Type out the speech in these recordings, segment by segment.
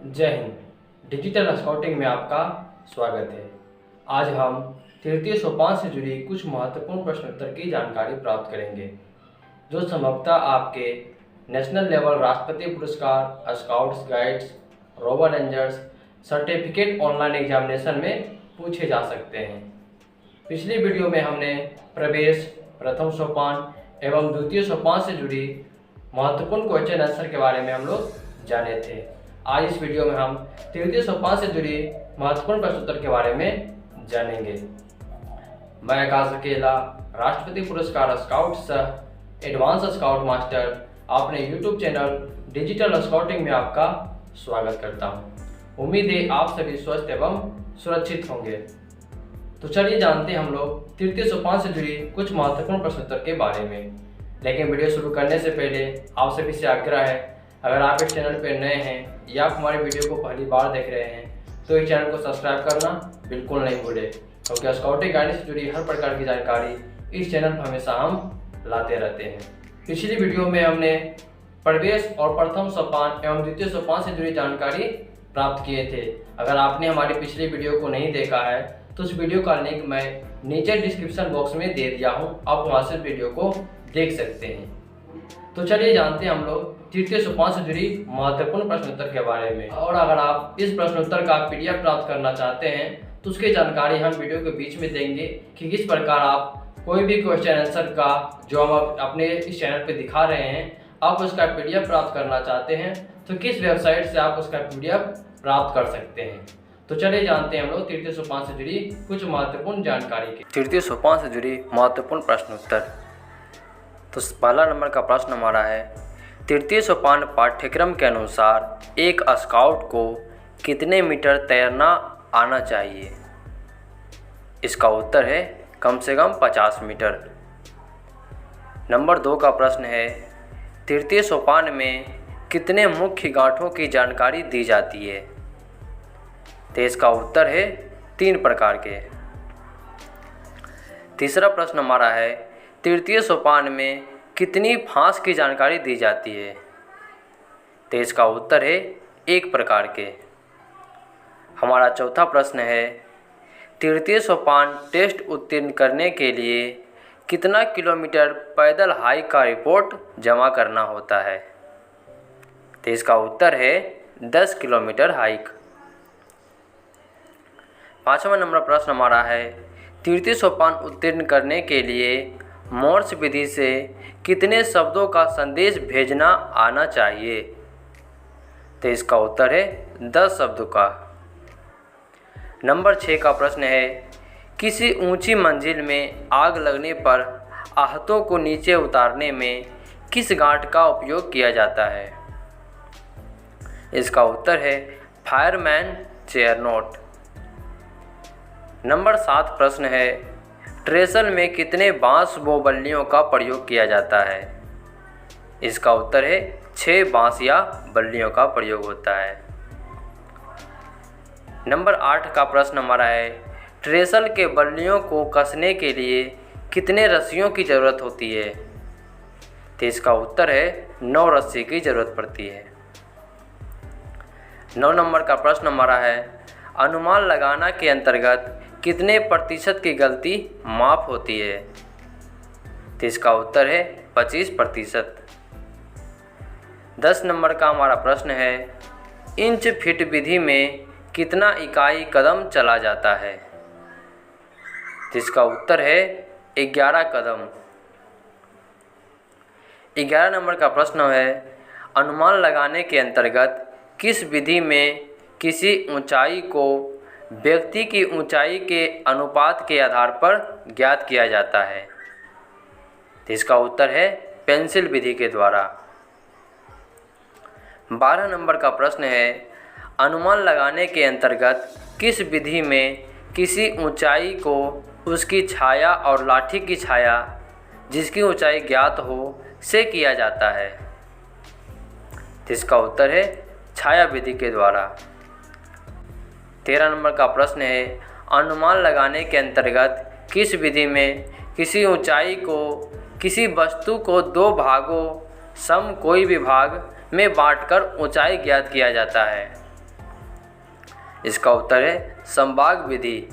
जय Hind. Digital scouting में आपका स्वागत है। आज हम तृतीय सोपान से जुड़ी कुछ महत्वपूर्ण प्रश्नोत्तर की जानकारी प्राप्त करेंगे, जो संभवतः आपके नेशनल लेवल राष्ट्रपति पुरस्कार, scouts guides, rover rangers certificate online examination में पूछे जा सकते हैं। पिछली वीडियो में हमने प्रवेश, प्रथम सोपान एवं द्वितीय सोपान से जुड़ी महत्वपूर्ण क्वेश्चन आंसर के बारे में हम लोग जाने थे। आज इस वीडियो में हम तृतीय सोपान से जुड़ी महत्वपूर्ण प्रश्नोत्तर के बारे में जानेंगे। मैं आकाश अकेला, राष्ट्रपति पुरस्कार स्काउट सह एडवांस स्काउट मास्टर, अपने यूट्यूब चैनल डिजिटल स्काउटिंग में आपका स्वागत करता हूं। उम्मीद है आप सभी स्वस्थ एवं सुरक्षित होंगे। तो चलिए जानते हैं हम लोग तृतीय सोपान से जुड़ी कुछ महत्वपूर्ण प्रश्नोत्तर के बारे में। लेकिन वीडियो शुरू करने से पहले आप सभी से आग्रह है, अगर आप इस चैनल पर नए हैं या आप हमारे वीडियो को पहली बार देख रहे हैं तो इस चैनल को सब्सक्राइब करना बिल्कुल नहीं भूलें, क्योंकि स्काउटिंग गाइड से जुड़ी हर प्रकार की जानकारी इस चैनल पर हमेशा हम लाते रहते हैं। पिछली वीडियो में हमने प्रवेश और प्रथम सोपान एवं द्वितीय सोपान से जुड़ी जानकारी प्राप्त किए थे। अगर आपने हमारी पिछली वीडियो को नहीं देखा है तो उस वीडियो का लिंक मैं नीचे डिस्क्रिप्शन बॉक्स में दे दिया हूँ, आप वहाँ से वीडियो को देख सकते हैं। तो चलिए जानते हैं हम लोग तृतीय सोपान से जुड़ी महत्वपूर्ण प्रश्नोत्तर के बारे में। और अगर आप इस प्रश्नोत्तर का PDF प्राप्त करना चाहते हैं तो उसकी जानकारी हम वीडियो के बीच में देंगे कि किस प्रकार आप कोई भी क्वेश्चन आंसर का जो हम अपने इस चैनल पे दिखा रहे हैं, आप उसका PDF प्राप्त करना चाहते हैं तो किस वेबसाइट से आप उसका PDF प्राप्त कर सकते हैं। तो चलिए जानते हैं हम लोग तृतीय सोपान से जुड़ी कुछ महत्वपूर्ण जानकारी के। तृतीय सोपान से जुड़ी महत्वपूर्ण प्रश्नोत्तर। तो पहला नंबर का प्रश्न हमारा है, तृतीय सोपान पाठ्यक्रम के अनुसार एक स्काउट को कितने मीटर तैरना आना चाहिए? इसका उत्तर है कम से कम 50 मीटर। नंबर 2 का प्रश्न है, तृतीय सोपान में कितने मुख्य गांठों की जानकारी दी जाती है? तो इसका उत्तर है 3 प्रकार के। तीसरा प्रश्न हमारा है, तृतीय सोपान में कितनी फांस की जानकारी दी जाती है? तो इसका उत्तर है 1 प्रकार के। हमारा चौथा प्रश्न है, तृतीय सोपान टेस्ट उत्तीर्ण करने के लिए कितना किलोमीटर पैदल हाइक का रिपोर्ट जमा करना होता है? तो इसका उत्तर है 10 किलोमीटर हाइक। 5वां नंबर प्रश्न हमारा है, तृतीय सोपान उत्तीर्ण करने के लिए मोर्स विधि से कितने शब्दों का संदेश भेजना आना चाहिए? तो इसका उत्तर है 10 शब्दों का। नंबर 6 का प्रश्न है, किसी ऊंची मंजिल में आग लगने पर आहतों को नीचे उतारने में किस गांठ का उपयोग किया जाता है? इसका उत्तर है फायरमैन चेयर नोट। नंबर 7 प्रश्न है, ट्रेसल में कितने बांस व बल्लियों का प्रयोग किया जाता है? इसका उत्तर है 6 बांस या बल्लियों का प्रयोग होता है। नंबर 8 का प्रश्न हमारा है, ट्रेसल के बल्लियों को कसने के लिए कितने रस्सियों की ज़रूरत होती है? तो इसका उत्तर है 9 रस्सी की ज़रूरत पड़ती है। 9 नंबर का प्रश्न हमारा है, अनुमान लगाना के अंतर्गत कितने प्रतिशत की गलती माफ़ होती है? तो इसका उत्तर है 25%। 10 नंबर का हमारा प्रश्न है, इंच फीट विधि में कितना इकाई कदम चला जाता है? तो इसका उत्तर है 11 कदम। 11 नंबर का प्रश्न है, अनुमान लगाने के अंतर्गत किस विधि में किसी ऊंचाई को व्यक्ति की ऊंचाई के अनुपात के आधार पर ज्ञात किया जाता है? तो इसका उत्तर है पेंसिल विधि के द्वारा। 12 नंबर का प्रश्न है, अनुमान लगाने के अंतर्गत किस विधि में किसी ऊंचाई को उसकी छाया और लाठी की छाया जिसकी ऊंचाई ज्ञात हो से किया जाता है? तो इसका उत्तर है छाया विधि के द्वारा। 13 नंबर का प्रश्न है, अनुमान लगाने के अंतर्गत किस विधि में किसी ऊंचाई को किसी वस्तु को 2 भागों सम कोई भी भाग में बांटकर ऊंचाई ज्ञात किया जाता है? इसका उत्तर है संभाग विधि।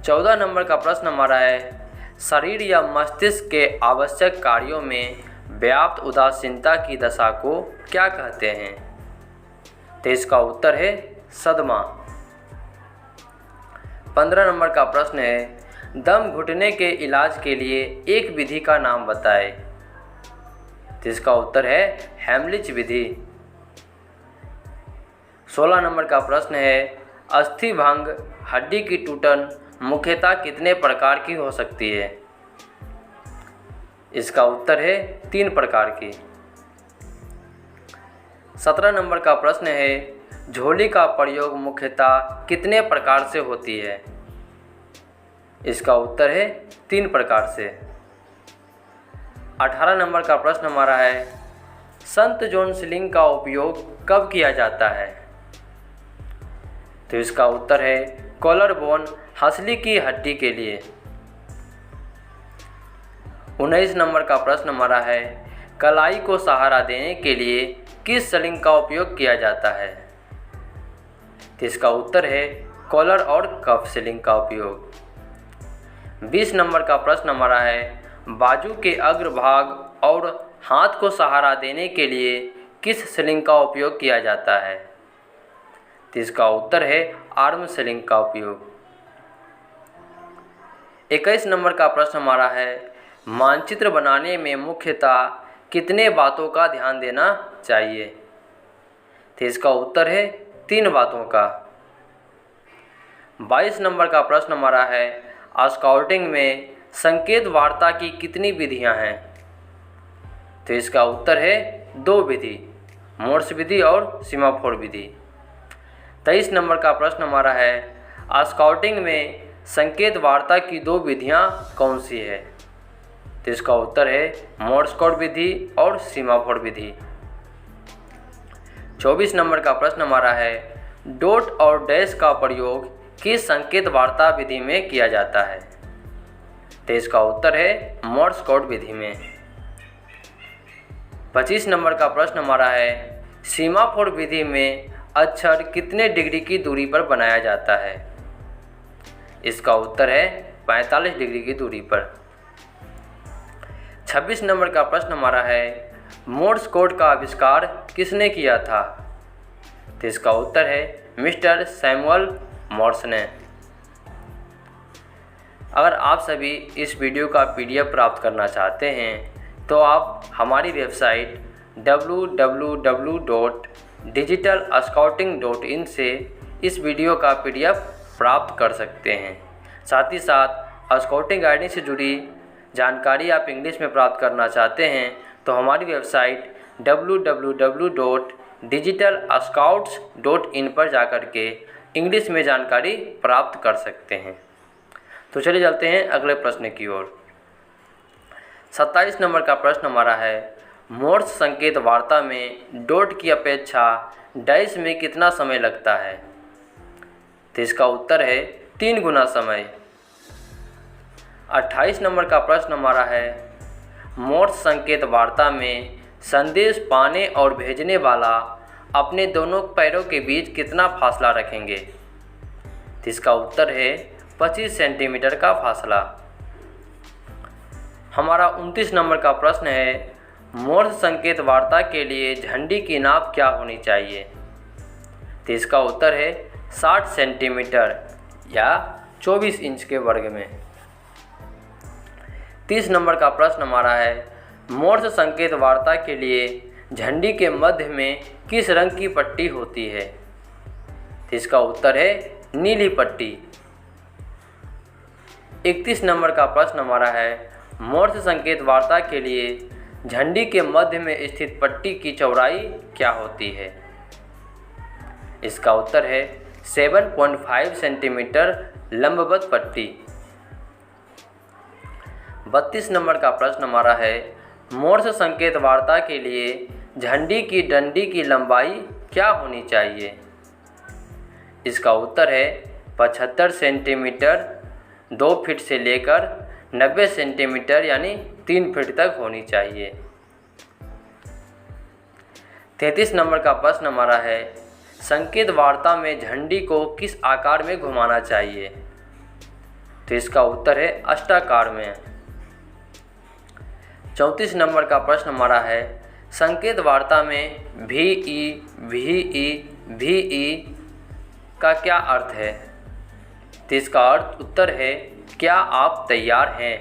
14 नंबर का प्रश्न हमारा है, शरीर या मस्तिष्क के आवश्यक कार्यों में व्याप्त उदासीनता की दशा को क्या कहते हैं? तो इसका उत्तर है सदमा। 15 नंबर का प्रश्न है, दम घुटने के इलाज के लिए एक विधि का नाम बताएं। तो इसका उत्तर है हेमलिच विधि। 16 नंबर का प्रश्न है, अस्थि भंग हड्डी की टूटन मुख्यतः कितने प्रकार की हो सकती है? इसका उत्तर है 3 प्रकार की। 17 नंबर का प्रश्न है, झोली का प्रयोग मुख्यतः कितने प्रकार से होती है? इसका उत्तर है 3 प्रकार से। 18 नंबर का प्रश्न हमारा है, संत जॉन स्लिंग का उपयोग कब किया जाता है? तो इसका उत्तर है कॉलर बोन हंसली की हड्डी के लिए। 19 नंबर का प्रश्न हमारा है, कलाई को सहारा देने के लिए किस स्लिंग का उपयोग किया जाता है? तो इसका उत्तर है कॉलर और कफ स्लिंग का उपयोग। 20 नंबर का प्रश्न हमारा है, बाजू के अग्रभाग और हाथ को सहारा देने के लिए किस स्लिंग का उपयोग किया जाता है? तो इसका उत्तर है आर्म स्लिंग का उपयोग। 21 नंबर का प्रश्न हमारा है, मानचित्र बनाने में मुख्यतः कितने बातों का ध्यान देना चाहिए? तो इसका उत्तर है 3 बातों का। 22 नंबर का प्रश्न हमारा है, स्काउटिंग में संकेत वार्ता की कितनी विधियां हैं? तो इसका उत्तर है 2 विधि, मोर्स विधि और सीमाफोर विधि। 23 नंबर का प्रश्न हमारा है, स्काउटिंग में संकेत वार्ता की 2 विधियां कौन सी है? तो इसका उत्तर है मोर्स कोड विधि और सीमाफोर विधि। 24 नंबर का प्रश्न हमारा है, डॉट और डैश का प्रयोग किस संकेत वार्ता विधि में किया जाता है? तो इसका उत्तर है मोर्स कोड विधि में। 25 नंबर का प्रश्न हमारा है, सीमाफोर विधि में अक्षर कितने डिग्री की दूरी पर बनाया जाता है? इसका उत्तर है 45 डिग्री की दूरी पर। 26 नंबर का प्रश्न हमारा है, मोर्स कोड का आविष्कार किसने किया था? तो इसका उत्तर है मिस्टर सैमुअल मोर्स ने। अगर आप सभी इस वीडियो का PDF प्राप्त करना चाहते हैं तो आप हमारी वेबसाइट www.digitalscouting.in से इस वीडियो का PDF प्राप्त कर सकते हैं। साथ ही साथ स्काउटिंग गाइडिंग से जुड़ी जानकारी आप इंग्लिश में प्राप्त करना चाहते हैं तो हमारी वेबसाइट www.digitalscouts.in पर जाकर के इंग्लिश में जानकारी प्राप्त कर सकते हैं। तो चलिए चलते हैं अगले प्रश्न की ओर। 27 नंबर का प्रश्न हमारा है, मोर्स संकेत वार्ता में डॉट की अपेक्षा डैश में कितना समय लगता है? तो इसका उत्तर है 3 गुना समय। 28 नंबर का प्रश्न हमारा है, मोर्स संकेत वार्ता में संदेश पाने और भेजने वाला अपने दोनों पैरों के बीच कितना फासला रखेंगे? तो इसका उत्तर है 25 सेंटीमीटर का फासला। हमारा 29 नंबर का प्रश्न है, मोर्स संकेत वार्ता के लिए झंडी की नाप क्या होनी चाहिए? तो इसका उत्तर है 60 सेंटीमीटर या 24 इंच के वर्ग में। 30 नंबर का प्रश्न हमारा है, मोर्स संकेत वार्ता के लिए झंडी के मध्य में किस रंग की पट्टी होती है? तो इसका उत्तर है नीली पट्टी। 31 नंबर का प्रश्न हमारा है, मोर्स संकेत वार्ता के लिए झंडी के मध्य में स्थित पट्टी की चौड़ाई क्या होती है? इसका उत्तर है 7.5 सेंटीमीटर लंबवत पट्टी। 32 नंबर का प्रश्न हमारा है, मोर्स संकेत वार्ता के लिए झंडी की डंडी की लंबाई क्या होनी चाहिए? इसका उत्तर है 75 सेंटीमीटर 2 फीट से लेकर 90 सेंटीमीटर यानी 3 फीट तक होनी चाहिए। 33 नंबर का प्रश्न हमारा है, संकेत वार्ता में झंडी को किस आकार में घुमाना चाहिए? तो इसका उत्तर है अष्टाकार में। 34 नंबर का प्रश्न हमारा है, संकेत वार्ता में VE का क्या अर्थ है? तो इसका उत्तर है क्या आप तैयार हैं?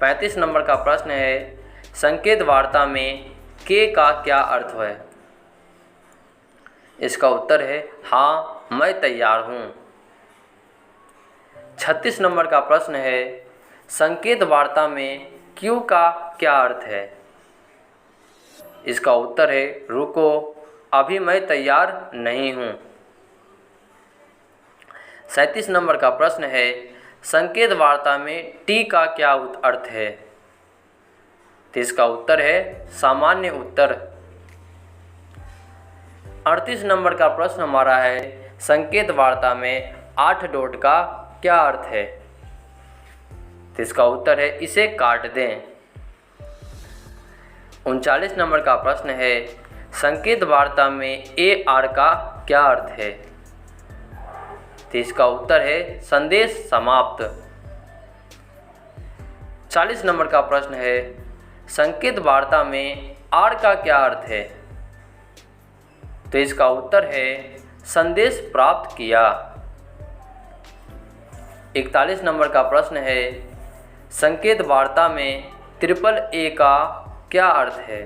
35 नंबर का प्रश्न है, संकेत वार्ता में के का क्या अर्थ है? इसका उत्तर है हाँ मैं तैयार हूँ। 36 नंबर का प्रश्न है, संकेत वार्ता में क्यू का क्या अर्थ है? इसका उत्तर है रुको अभी मैं तैयार नहीं हूँ। 37 नंबर का प्रश्न है, संकेत वार्ता में टी का क्या अर्थ है? तो इसका उत्तर है सामान्य उत्तर। 38 नंबर का प्रश्न हमारा है, संकेत वार्ता में 8 डॉट का क्या अर्थ है? तो इसका उत्तर है इसे काट दें। 39 नंबर का प्रश्न है, संकेत वार्ता में AR का क्या अर्थ है? तो इसका उत्तर है संदेश समाप्त। 40 नंबर का प्रश्न है, संकेत वार्ता में R का क्या अर्थ है? तो इसका उत्तर है संदेश प्राप्त किया। 41 नंबर का प्रश्न है, संकेत वार्ता में AAA का क्या अर्थ है?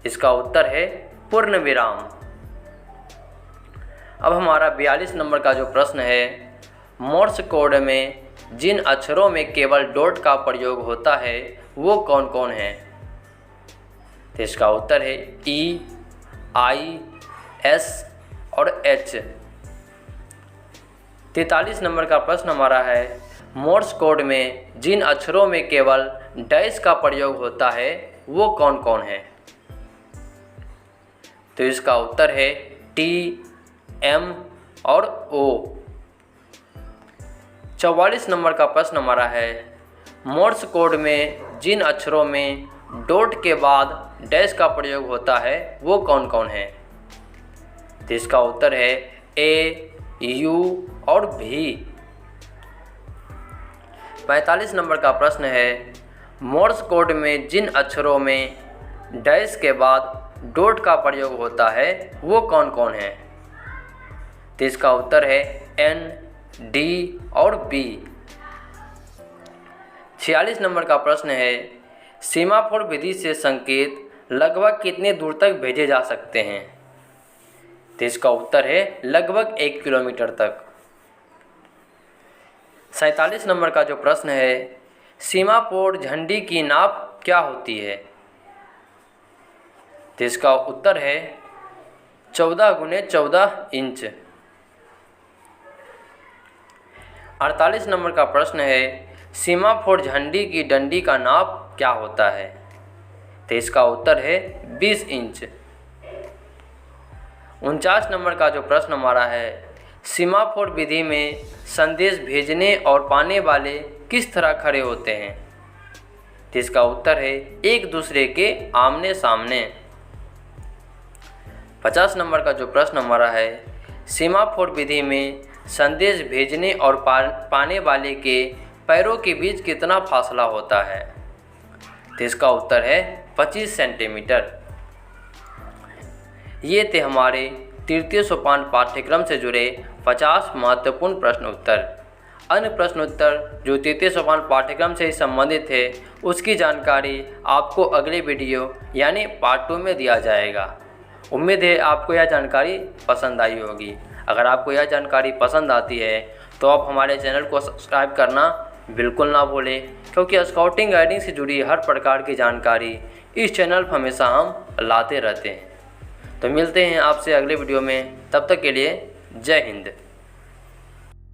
इसका उत्तर है पूर्ण विराम। अब हमारा 42 नंबर का जो प्रश्न है, मोर्स कोड में जिन अक्षरों में केवल डॉट का प्रयोग होता है वो कौन कौन है? तो इसका उत्तर है E, I, S और H। 43 नंबर का प्रश्न हमारा है, मोर्स कोड में जिन अक्षरों में केवल डैश का प्रयोग होता है वो कौन कौन है? तो इसका उत्तर है T, M और O। 44 नंबर का प्रश्न हमारा है, मोर्स कोड में जिन अक्षरों में डॉट के बाद डैश का प्रयोग होता है वो कौन कौन है? तो इसका उत्तर है A, U और V। 45 नंबर का प्रश्न है, मोर्स कोड में जिन अक्षरों में डैश के बाद डॉट का प्रयोग होता है वो कौन कौन है? तो इसका उत्तर है N, D और B। 46 नंबर का प्रश्न है, सीमाफोर विधि से संकेत लगभग कितने दूर तक भेजे जा सकते हैं? तो इसका उत्तर है लगभग 1 किलोमीटर तक। 47 नंबर का जो प्रश्न है, सीमाफोर झंडी की नाप क्या होती है? तो इसका उत्तर है 14x14 इंच। 48 नंबर का प्रश्न है, सीमाफोर झंडी की डंडी का नाप क्या होता है? तो इसका उत्तर है 20 इंच। 49 नंबर का जो प्रश्न हमारा है, सीमाफोर विधि में संदेश भेजने और पाने वाले किस तरह खड़े होते हैं? तो इसका उत्तर है एक दूसरे के आमने सामने। 50 नंबर का जो प्रश्न हमारा है, सीमाफोर विधि में संदेश भेजने और पाने वाले के पैरों के बीच कितना फासला होता है? तो इसका उत्तर है 25 सेंटीमीटर। ये थे हमारे तृतीय सोपान पाठ्यक्रम से जुड़े 50 महत्वपूर्ण प्रश्न उत्तर। अन्य प्रश्न उत्तर जो तृतीय सोपान पाठ्यक्रम से ही संबंधित है उसकी जानकारी आपको अगले वीडियो यानी पार्ट 2 में दिया जाएगा। उम्मीद है आपको यह जानकारी पसंद आई होगी। अगर आपको यह जानकारी पसंद आती है तो आप हमारे चैनल को सब्सक्राइब करना बिल्कुल ना भूलें, क्योंकि स्काउटिंग गाइडिंग से जुड़ी हर प्रकार की जानकारी इस चैनल पर हमेशा हम लाते रहते हैं। तो मिलते हैं आपसे अगले वीडियो में, तब तक के लिए जय हिंद।